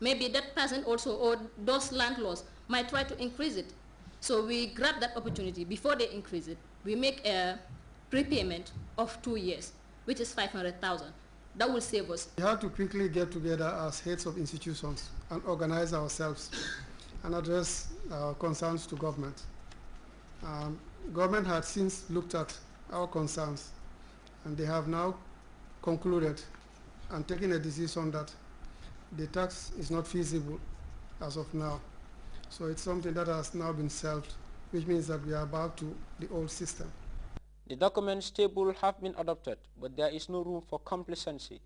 maybe that person also, or those landlords, might try to increase it. So we grab that opportunity before they increase it. We make a prepayment of 2 years, which is 500,000. That will save us. We had to quickly get together as heads of institutions and organize ourselves and address our concerns to government. Government had since looked at our concerns, and they have now concluded and taken a decision that the tax is not feasible as of now. So it's something that has now been shelved, which means that we are back to the old system. The documents table have been adopted, but there is no room for complacency.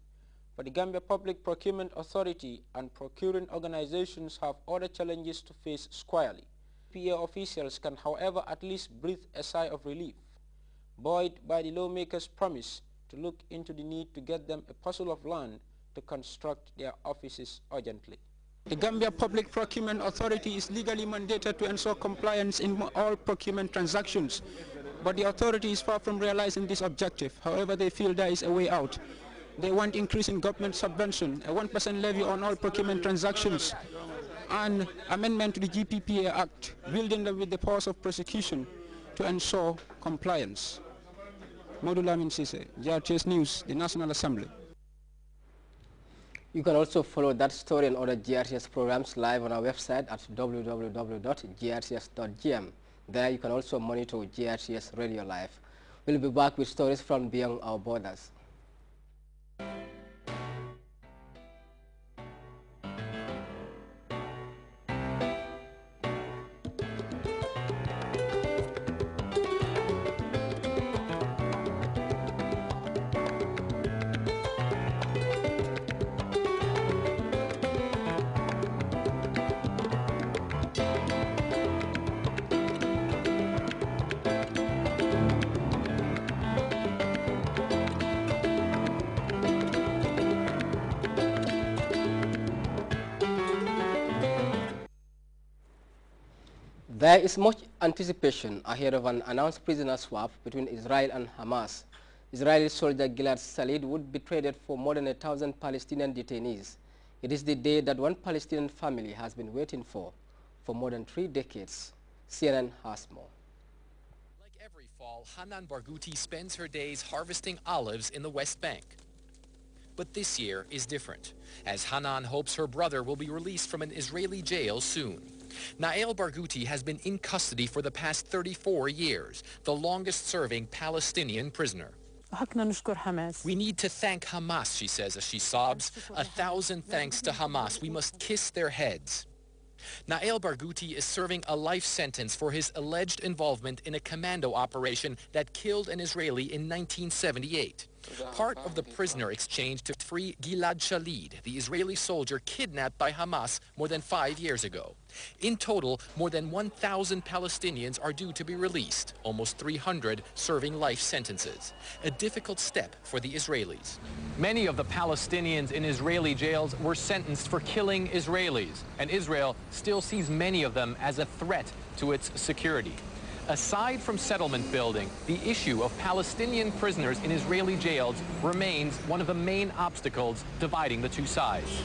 For the Gambia Public Procurement Authority and procuring organizations have other challenges to face squarely. PA officials can, however, at least breathe a sigh of relief, buoyed by the lawmakers' promise to look into the need to get them a parcel of land to construct their offices urgently. The Gambia Public Procurement Authority is legally mandated to ensure compliance in all procurement transactions, but the authority is far from realizing this objective. However, they feel there is a way out. They want increase in government subvention, a 1% levy on all procurement transactions, and amendment to the GPPA Act, building them with the powers of prosecution to ensure compliance. Modula Amin Sise, Grts News, the National Assembly. You can also follow that story and other GRTS programs live on our website at www.grts.gm. There you can also monitor GRTS Radio Live. We'll be back with stories from beyond our borders. There is much anticipation ahead of an announced prisoner swap between Israel and Hamas. Israeli soldier Gilad Shalit would be traded for more than 1,000 Palestinian detainees. It is the day that one Palestinian family has been waiting for more than 3 decades. CNN has more. Like every fall, Hanan Barghouti spends her days harvesting olives in the West Bank. But this year is different, as Hanan hopes her brother will be released from an Israeli jail soon. Nael Barghouti has been in custody for the past 34 years, the longest-serving Palestinian prisoner. We need to thank Hamas, she says as she sobs. 1,000 thanks to Hamas. We must kiss their heads. Nael Barghouti is serving a life sentence for his alleged involvement in a commando operation that killed an Israeli in 1978. Part of the prisoner exchange to free Gilad Shalit, the Israeli soldier kidnapped by Hamas more than 5 years ago. In total, more than 1,000 Palestinians are due to be released, almost 300 serving life sentences. A difficult step for the Israelis. Many of the Palestinians in Israeli jails were sentenced for killing Israelis, and Israel still sees many of them as a threat to its security. Aside from settlement building, the issue of Palestinian prisoners in Israeli jails remains one of the main obstacles dividing the two sides.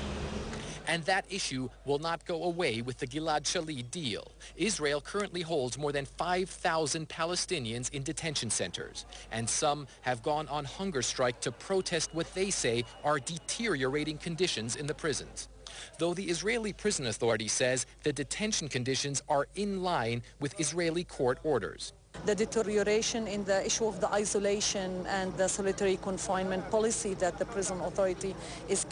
And that issue will not go away with the Gilad Shalit deal. Israel currently holds more than 5,000 Palestinians in detention centers, and some have gone on hunger strike to protest what they say are deteriorating conditions in the prisons. Though the Israeli Prison Authority says the detention conditions are in line with Israeli court orders. The deterioration in the issue of the isolation and the solitary confinement policy that the prison authority is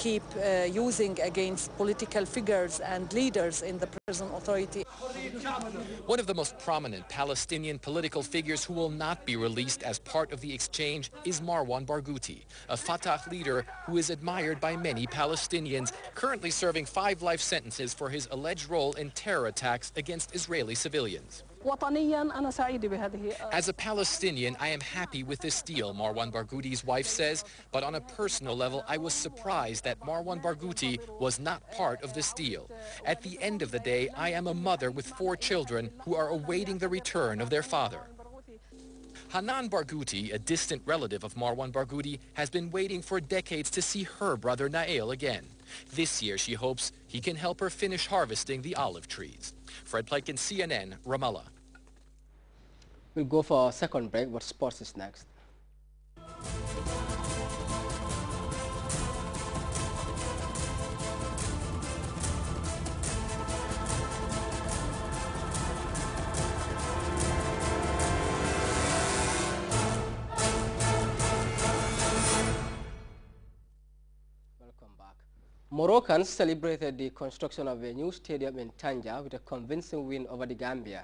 using against political figures and leaders in the prison authority. One of the most prominent Palestinian political figures who will not be released as part of the exchange is Marwan Barghouti, a Fatah leader who is admired by many Palestinians, currently serving 5 life sentences for his alleged role in terror attacks against Israeli civilians. As a Palestinian, I am happy with this deal, Marwan Barghouti's wife says, but on a personal level, I was surprised that Marwan Barghouti was not part of this deal. At the end of the day, I am a mother with 4 children who are awaiting the return of their father. Hanan Barghouti, a distant relative of Marwan Barghouti, has been waiting for decades to see her brother Nael again. This year, she hopes he can help her finish harvesting the olive trees. Fred Plaikin, CNN, Ramallah. We'll go for our second break, but sports is next. Welcome back. Moroccans celebrated the construction of a new stadium in Tanja with a convincing win over the Gambia.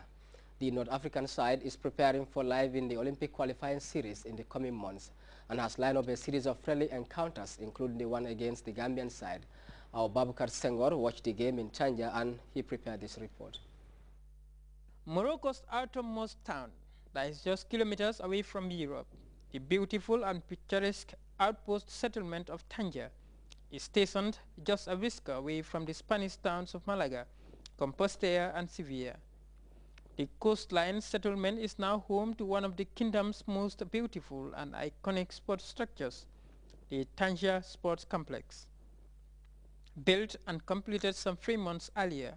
The North African side is preparing for live in the Olympic qualifying series in the coming months and has lined up a series of friendly encounters, including the one against the Gambian side. Our Babukar Senghor watched the game in Tanja and he prepared this report. Morocco's outermost town that is just kilometers away from Europe, the beautiful and picturesque outpost settlement of Tanja is stationed just a whisker away from the Spanish towns of Malaga, Compostela and Sevilla. The coastline settlement is now home to one of the kingdom's most beautiful and iconic sports structures, the Tanja Sports Complex. Built and completed some 3 months earlier,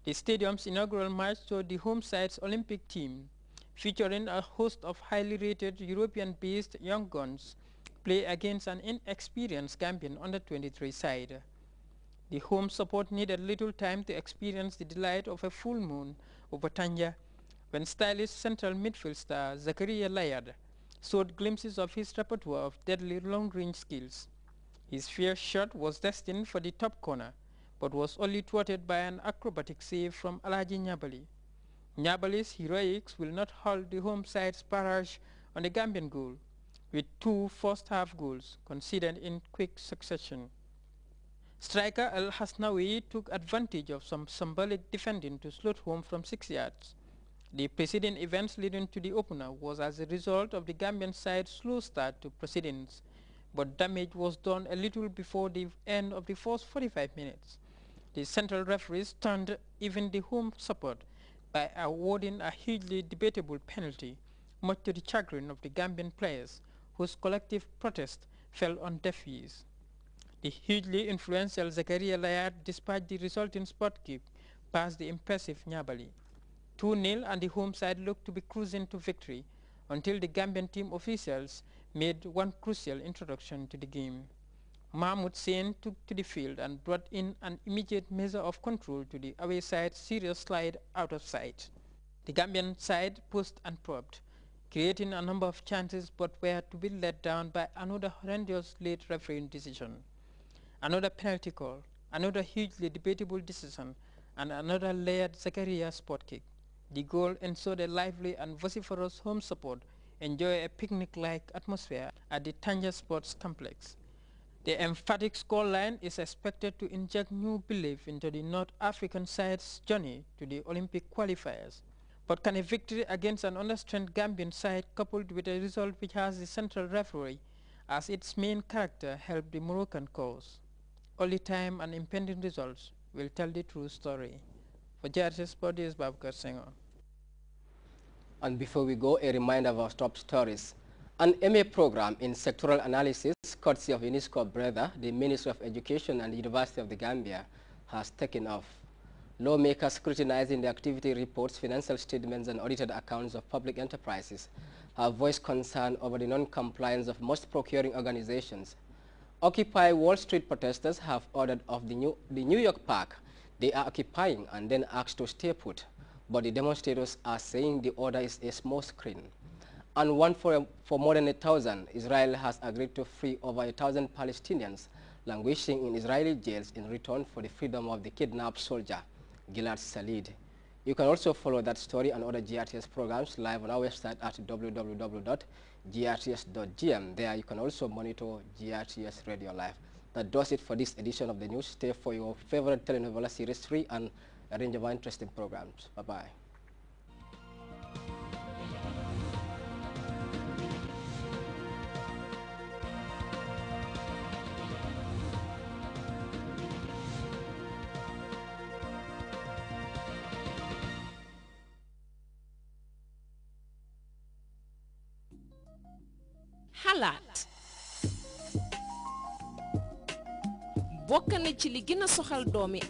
the stadium's inaugural match saw the home side's Olympic team, featuring a host of highly rated European-based young guns, play against an inexperienced Gambian under-23 side. The home support needed little time to experience the delight of a full moon over Tanja when stylish central midfield star Zakaria Layard showed glimpses of his repertoire of deadly long-range skills. His fierce shot was destined for the top corner, but was only thwarted by an acrobatic save from Alaji Nyabali. Nyabali's heroics will not halt the home side's barrage on the Gambian goal, with 2 first-half goals conceded in quick succession. Striker El Hasnawi took advantage of some symbolic defending to slot home from 6 yards. The preceding events leading to the opener was as a result of the Gambian side's slow start to proceedings, but damage was done a little before the end of the first 45 minutes. The central referees turned even the home support by awarding a hugely debatable penalty, much to the chagrin of the Gambian players, whose collective protest fell on deaf ears. The hugely influential Zakaria Layard dispatched the resulting spot kick past the impressive Nyabali. 2-0 and the home side looked to be cruising to victory until the Gambian team officials made one crucial introduction to the game. Mahmoud Sen took to the field and brought in an immediate measure of control to the away side's serious slide out of sight. The Gambian side pushed and probed, creating a number of chances but were to be let down by another horrendous late refereeing decision. Another penalty call, another hugely debatable decision, and another layered Zakaria spot kick. The goal ensured a lively and vociferous home support enjoy a picnic-like atmosphere at the Tanja Sports Complex. The emphatic scoreline is expected to inject new belief into the North African side's journey to the Olympic qualifiers. But can a victory against an understrength Gambian side coupled with a result which has the central referee as its main character help the Moroccan cause? Only time and impending results will tell the true story. For Grts Sport, this is Babukar Senghor. And before we go, a reminder of our top stories. An MA program in sectoral analysis, courtesy of UNESCO brother, the Ministry of Education and the University of the Gambia, has taken off. Lawmakers scrutinizing the activity reports, financial statements, and audited accounts of public enterprises have voiced concern over the non-compliance of most procuring organizations. Occupy Wall Street protesters have ordered off the New York park they are occupying and then asked to stay put, but the demonstrators are saying the order is a small screen. And one for more than 1,000, Israel has agreed to free over 1,000 Palestinians languishing in Israeli jails in return for the freedom of the kidnapped soldier, Gilad Shalit. You can also follow that story and other GRTS programs live on our website at www.grts.gm. There you can also monitor GRTS Radio Live. That does it for this edition of the news. Stay for your favorite telenovela series 3 and a range of interesting programs. Bye-bye. Halat. bokk na ci li gën a soxal doomi